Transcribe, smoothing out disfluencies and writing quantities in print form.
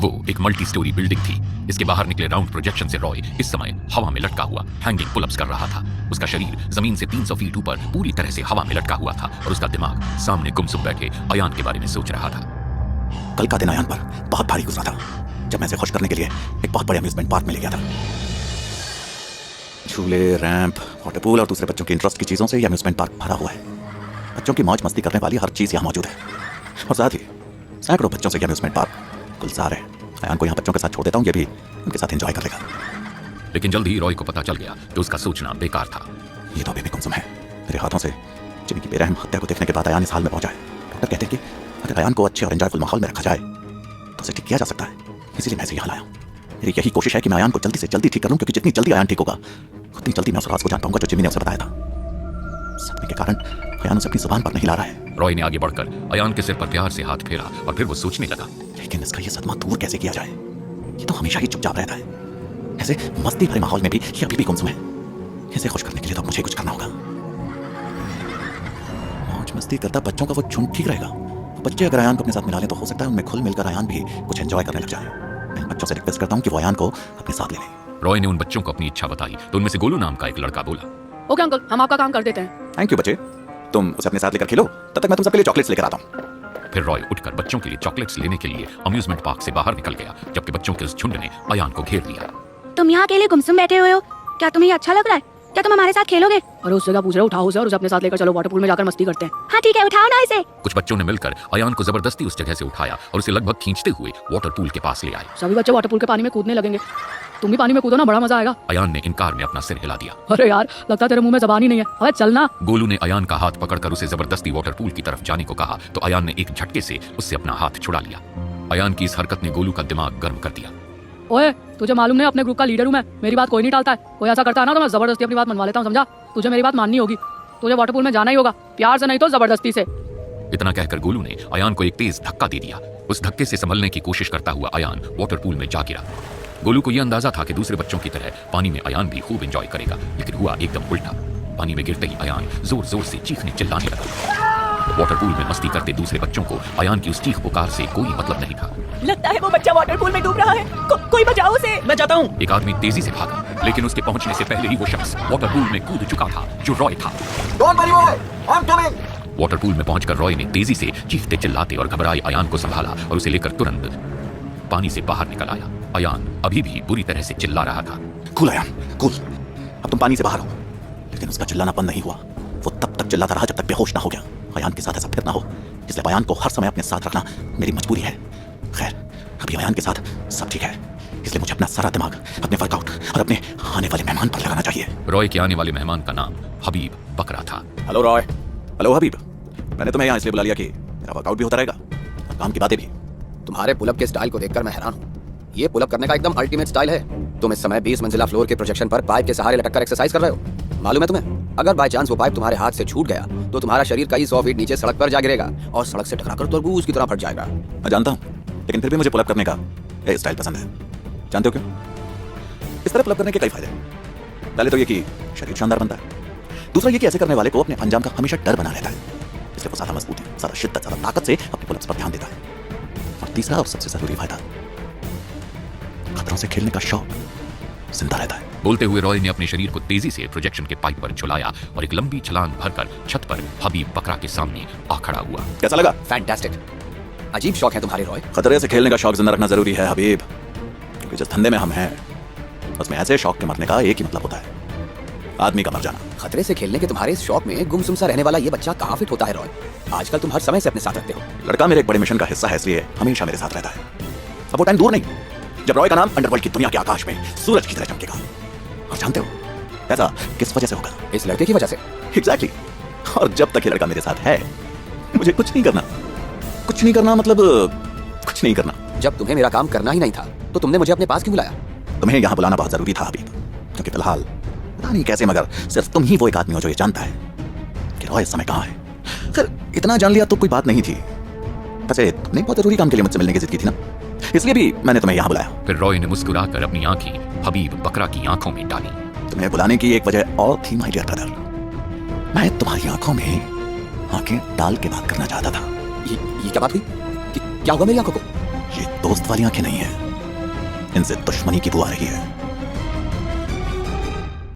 वो एक multi storey building थी। इसके बाहर निकले राउंड प्रोजेक्शन से रॉय इस समय हवा में लटका हुआ हैंगिंग पुलअप्स कर रहा था। उसका शरीर जमीन से 300 फीट ऊपर पूरी तरह से हवा में लटका हुआ था और उसका दिमाग सामने गुमसुम बैठे अयान के बारे में सोच रहा था। कल का दिन अयान पर बहुत भारी गुजरा था जब मैं इसे खुश करने के लिए एक बहुत बड़े अम्यूजमेंट पार्क में ले गया था। झूले, रैंप, वाटर पूल और दूसरे बच्चों के इंटरेस्ट की चीजों से यह अम्यूजमेंट पार्क भरा हुआ है। बच्चों की मौज मस्ती करने वाली हर चीज यहाँ मौजूद है और साथ ही सैकड़ों बच्चों से यह अम्यूजमेंट पार्क गुलजार है। अयान को यहाँ बच्चों के साथ छोड़ देता हूँ, ये भी उनके साथ एंजॉय कर लेगा। लेकिन जल्द ही रॉय को पता चल गया कि उसका सोचना बेकार था। ये तो अभी भी गुमसुम है। मेरे हाथों से जिमी की बेरहम हत्या को देखने के बाद अयान इस हाल में पहुंचा है। डॉक्टर कहते हैं कि अगर अयान को अच्छे और एंजॉयफुल माहौल में रखा जाए तो उसे ठीक किया जा सकता है। इसीलिए मैं इसे यहाँ लाया हूँ। मेरी यही कोशिश है कि मैं अयान को जल्दी से जल्दी ठीक कर लूँ, क्योंकि जितनी जल्दी अयान ठीक होगा उतनी जल्दी मैं उस राज को जान पाऊंगा जो जिमी ने उसे बताया था। सदमे के कारण अयान उसे अपनी जुबान पर नहीं ला रहा है। रॉय ने आगे बढ़कर अयान के सिर पर प्यार से हाथ फेरा और फिर वो सोचने लगा, लेकिन इसका ये सदमा दूर कैसे किया जाए? ये तो हमेशा ही चुपचाप रहता है। ऐसे मस्ती भरे माहौल में भी ये अभी भी गुमसुम है। इसे खुश करने के लिए तो मुझे कुछ करना होगा। मौज मस्ती करता बच्चों का वो झुंड ठीक रहेगा। बच्चे अगर अयान को अपने साथ मिला लें तो हो सकता है उनमें खुल मिलकर अयान भी कुछ एंजॉय करने लग जाए। मैं बच्चों से रिक्वेस्ट करता हूँ कि वो अयान को अपने साथ ले लें। रॉय ने उन बच्चों को अपनी इच्छा बताई तो उनमें से गोलू नाम का एक लड़का बोला, ओके अंकल, हम आपका काम कर देते हैं। थैंक यू बच्चे, तुम उसे अपने साथ लेकर खेलो, तब तक मैं तुम सबके लिए चॉकलेट्स लेकर आता हूँ। फिर रॉय उठकर बच्चों के लिए चॉकलेट्स लेने के लिए अम्यूजमेंट पार्क से बाहर निकल गया, जबकि बच्चों के उस झुंड ने अयान को घेर लिया। तुम यहाँ अकेले गुमसुम बैठे हुए हो, क्या तुम्हें ये अच्छा लग रहा है? क्या तुम हमारे साथ खेलोगे? अरे उससे क्या पूछ रहे हो, उठाओ उसे और उसे अपने साथ लेकर चलो, वाटर पूल में जाकर मस्ती करते हैं। हाँ ठीक है, उठाओ ना इसे। कुछ बच्चों ने मिलकर अयान को जबरदस्ती उस जगह से उठाया और उसे लगभग खींचते हुए वाटर पूल के पास ले आए। सभी बच्चे वाटर पूल के पानी में कूदने लगेंगे। तुम भी पानी में कूदो ना, बड़ा मजा आएगा। अयान ने इनकार में अपना सिर हिला दिया। अरे यार, लगता है तेरे मुंह में जबान ही नहीं है। अबे चलना। गोलू ने अयान का हाथ पकड़कर उसे जबरदस्ती वाटर पूल की तरफ जाने को कहा तो अयान ने एक झटके से उससे अपना हाथ छुड़ा लिया। अयान की इस हरकत ने गोलू का दिमाग गर्म कर दिया। ओए, तुझे मालूम नहीं अपने ग्रुप का लीडर हूँ मैं, मेरी बात कोई नहीं टालता है। कोई ऐसा करता है ना तो मैं जबरदस्ती अपनी बात मनवा लेता हूँ, समझा? तुझे मेरी बात माननी होगी, तुझे वाटर पूल में जाना ही होगा, प्यार से नहीं तो जबरदस्ती से। इतना कहकर गोलू ने अयान को एक तेज धक्का दे दिया। उस धक्के से संभलने की कोशिश करता हुआ अयान वाटर पूल में जा गिरा। गोलू को यह अंदाजा था कि दूसरे बच्चों की तरह पानी में अयान भी खूब एंजॉय करेगा, लेकिन हुआ एकदम उल्टा। पानी में गिरते ही अयान जोर जोर से चीखने चिल्लाने लगा। वाटर पूल में मस्ती करते दूसरे बच्चों को अयान की उस चीख पुकार से कोई मतलब नहीं था। लगता है वो बच्चा वाटर पूल में डूब रहा है, कोई बचाओ उसे। मैं जाता हूँ। एक आदमी तेजी से भागा, लेकिन उसके पहुंचने से पहले ही वो शख्स वाटर पूल में कूद चुका था, जो रॉय था। वाटर पूल में पहुंचकर रॉय ने तेजी से चीखते चिल्लाते और घबराए अयान को संभाला और उसे लेकर तुरंत पानी से बाहर निकल आया। अयान अभी भी बुरी तरह से चिल्ला रहा था। Cool Ayaan, cool. अब तुम पानी से बाहर हो। लेकिन उसका चिल्लाना बंद नहीं हुआ। वो तब तक चिल्लाता रहा जब तक बेहोश ना हो गया। अयान के साथ ऐसा फिर ना हो, इसलिए अयान को हर समय अपने साथ रखना मेरी मजबूरी है। खैर, अभी अयान के साथ सब ठीक है, इसलिए मुझे अपना सारा दिमाग अपने वर्कआउट और अपने आने वाले मेहमान पर लगाना चाहिए। रॉय के आने वाले मेहमान का नाम हबीब बकरा था। हेलो रॉय। हेलो हबीब। मैंने तुम्हें यहाँ इसलिए बुला लिया कि मेरा वर्कआउट भी होता रहेगा और काम की बातें भी। तुम्हारे पुलअप के स्टाइल को देखकर मैं हैरान हूँ। ये पुलअप करने का एकदम अल्टीमेट स्टाइल है। तुम इस समय 20 मंजिला फ्लोर के प्रोजेक्शन पर पाइप के सहारे लटक कर एक्सरसाइज कर रहे हो। मालूम है तुम्हें, अगर बाय चांस वो पाइप तुम्हारे हाथ से छूट गया तो तुम्हारा शरीर कई 100 फीट नीचे सड़क पर जा गिरेगा और सड़क से टकराकर तरबूज की तरह फट जाएगा। मैं जानता हूँ, लेकिन फिर भी मुझे पुलअप करने का ये स्टाइल पसंद है। जानते हो क्यों? इस तरह पुलअप करने के कई फायदे हैं। पहले तो ये कि शरीर शानदार बनता है। दूसरा ये कि ऐसे करने वाले को अपने अंजाम का हमेशा डर बना रहता है, इसलिए वो ज्यादा मजबूत है, ज्यादा शिद्दत, ज्यादा ताकत से अपने पुलअप्स पर ध्यान देता है। और तीसरा और सबसे जरूरी फायदा, खतरों से खेलने का शौक जिंदा रहता है। बोलते हुए रॉय ने अपने शरीर को तेजी से प्रोजेक्शन के पाइप पर झुलाया और एक लंबी छलांग भरकर छत पर हबीब बकरा के सामने आ खड़ा हुआ। कैसा लगा? फैंटास्टिक। अजीब शौक है तुम्हारे रॉय। खतरे से खेलने का शौक जिंदा रखना जरूरी है हबीब, क्योंकि जिस धंधे में हम हैं उसमें ऐसे शौक के मरने का एक ही मतलब होता है, आदमी का मर जाना। खतरे से खेलने के तुम्हारे इस शौक में गुमसुम सा रहने वाला ये बच्चा कहाँ फिट होता है रॉय? आजकल तुम हर समय से अपने साथ रखते हो। लड़का मेरे एक बड़े मिशन का हिस्सा है, इसलिए हमेशा मेरे साथ रहता है। अब वो टाइम दूर नहीं जब रॉय का नाम अंडरवर्ल्ड की दुनिया के आकाश में सूरज की तरह चमकेगा। और जानते हो ऐसा किस वजह से होगा? इस लड़के की वजह से। एग्जैक्टली। और जब तक ये लड़का मेरे साथ है मुझे कुछ नहीं करना। कुछ नहीं करना मतलब कुछ नहीं करना। जब तुम्हें मेरा काम करना ही नहीं था तो तुमने मुझे अपने पास क्यों बुलाया? तुम्हें यहाँ बुलाना बहुत जरूरी था हबीब, क्योंकि फिलहाल पता नहीं कैसे मगर सिर्फ तुम ही वो एक आदमी हो जो ये जानता है कि रॉय इस समय कहाँ है। फिर इतना जान लिया तो कोई बात नहीं थी। वैसे तुमने बहुत जरूरी काम के लिए मुझसे मिलने की जिद की थी ना, इसलिए भी मैंने तुम्हें यहाँ बुलाया। फिर रॉय ने मुस्कुराकर अपनी आंखें हबीब बकरा की आंखों में डाली। तुम्हें बुलाने की एक वजह और थी माय डियर ब्रदर। मैं तुम्हारी आंखों में आंखें डाल के बात करना चाहता था। ये क्या बात हुई? क्या हुआ मेरी आंखों को? ये दोस्त वाली आंखें नहीं है, इनसे दुश्मनी की बू आ रही है।